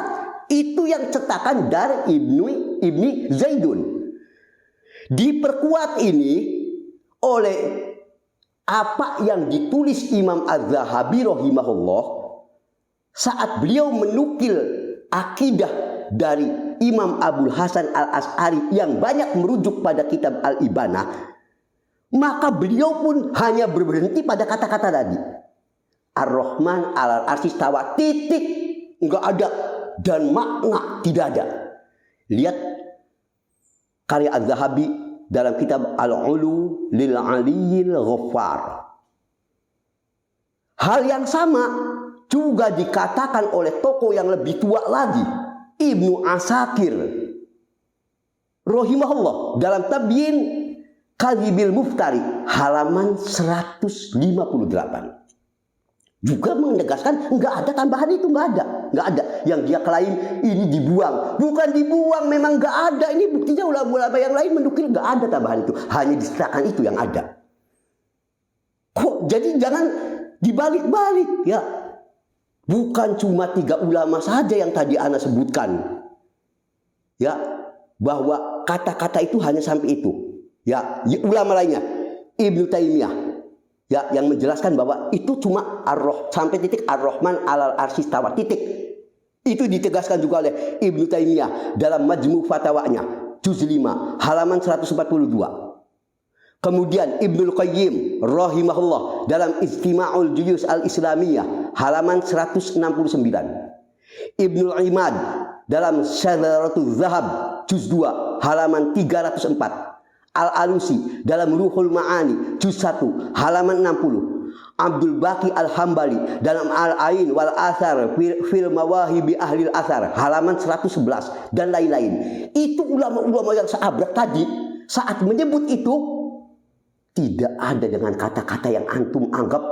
Itu yang cetakan dari Ibni Zaidun. Diperkuat ini oleh apa yang ditulis Imam Az-Zahabi rahimahullah saat beliau menukil akidah dari Imam Abul Hasan Al-Asy'ari yang banyak merujuk pada kitab Al-Ibanah. Maka beliau pun hanya berhenti pada kata-kata tadi. Ar-Rahman 'alal arsy istawa. Titik. Enggak ada. Dan makna tidak ada. Lihat karya Az-Zahabi dalam kitab Al-Ulu lil Aliyyil Ghaffar. Hal yang sama juga dikatakan oleh tokoh yang lebih tua lagi, Ibnu Asakir rahimahullah dalam Tabyin Kadhibil Muftari halaman 158 juga menegaskan nggak ada tambahan itu, nggak ada yang dia klaim ini dibuang, bukan dibuang, memang nggak ada. Ini buktinya ulama-ulama yang lain menukil nggak ada tambahan itu, hanya disetakan itu yang ada. Kok jadi jangan dibalik-balik ya, bukan cuma 3 ulama saja yang tadi ana sebutkan ya, bahwa kata-kata itu hanya sampai itu. Ya, ulama lainnya Ibnu Taimiyah ya yang menjelaskan bahwa itu cuma sampai titik Ar-Rahman 'alal arsy istawa, titik. Itu ditegaskan juga oleh Ibnu Taimiyah dalam Majmu' Fatawanya juz 5 halaman 142. Kemudian Ibnul Qayyim rahimahullah dalam Ijtima'ul Juyus Al-Islamiyah halaman 169. Ibnul Imad dalam Syadaratul Zahab juz 2 halaman 304. Al-Alusi dalam Ruhul Ma'ani juz 1 halaman 60. Abdul Baqi Al-Hambali dalam Al-Ain wal Athar fil Mawahibi Ahlil Athar halaman 111 dan lain-lain. Itu ulama-ulama yang seabrek tadi saat menyebut itu tidak ada dengan kata-kata yang antum anggap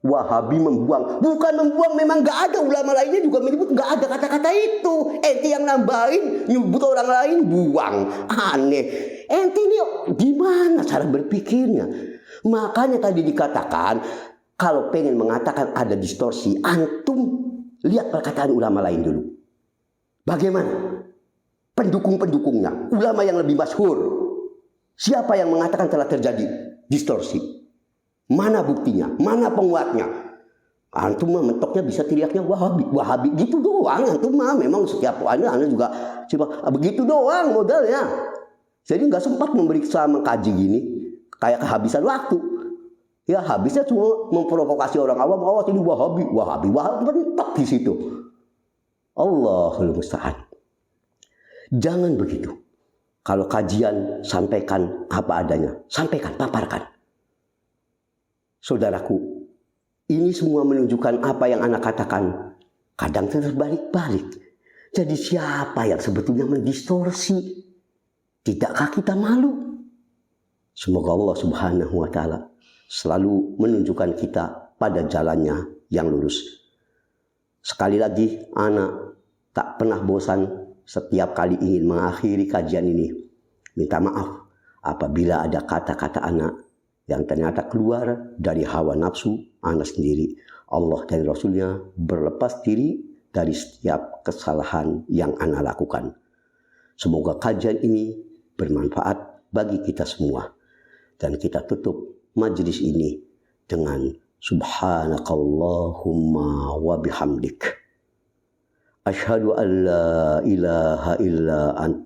Wahabi membuang. Bukan membuang, memang gak ada. Ulama lainnya juga menyebut gak ada kata-kata itu. Ente yang nambahin, nyebut orang lain buang. Aneh. Ente ini gimana cara berpikirnya? Makanya tadi dikatakan, kalau pengen mengatakan ada distorsi, antum lihat perkataan ulama lain dulu. Bagaimana pendukung-pendukungnya, ulama yang lebih masyhur, siapa yang mengatakan telah terjadi distorsi? Mana buktinya? Mana penguatnya? Antum mah mentoknya bisa teriaknya Wahabi, Wahabi gitu doang. Antum mah memang setiap anda juga coba begitu doang modalnya. Jadi nggak sempat memeriksa mengkaji gini, kayak kehabisan waktu. Ya habisnya cuma memprovokasi orang awam. Oh ini Wahabi, Wahabi, Wahabi mentok di situ. Allahul musta'an. Jangan begitu. Kalau kajian sampaikan apa adanya, sampaikan, paparkan. Saudaraku, ini semua menunjukkan apa yang anak katakan. Kadang terbalik-balik. Jadi siapa yang sebetulnya mendistorsi? Tidakkah kita malu? Semoga Allah Subhanahu wa Ta'ala selalu menunjukkan kita pada jalannya yang lurus. Sekali lagi, anak tak pernah bosan setiap kali ingin mengakhiri kajian ini. Minta maaf apabila ada kata-kata anak yang ternyata keluar dari hawa nafsu anak sendiri. Allah dan Rasulnya berlepas diri dari setiap kesalahan yang anak lakukan. Semoga kajian ini bermanfaat bagi kita semua. Dan kita tutup majlis ini dengan Subhanakallahumma wa bihamdik. Asyhadu an la ilaha illa ant.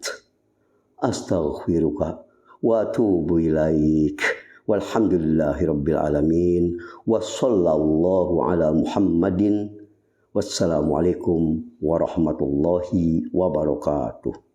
Astaghfiruka wa atubu ilaik. Walhamdulillahi rabbil alamin. Wassallallahu ala Muhammadin. Wassalamualaikum warahmatullahi wabarakatuh.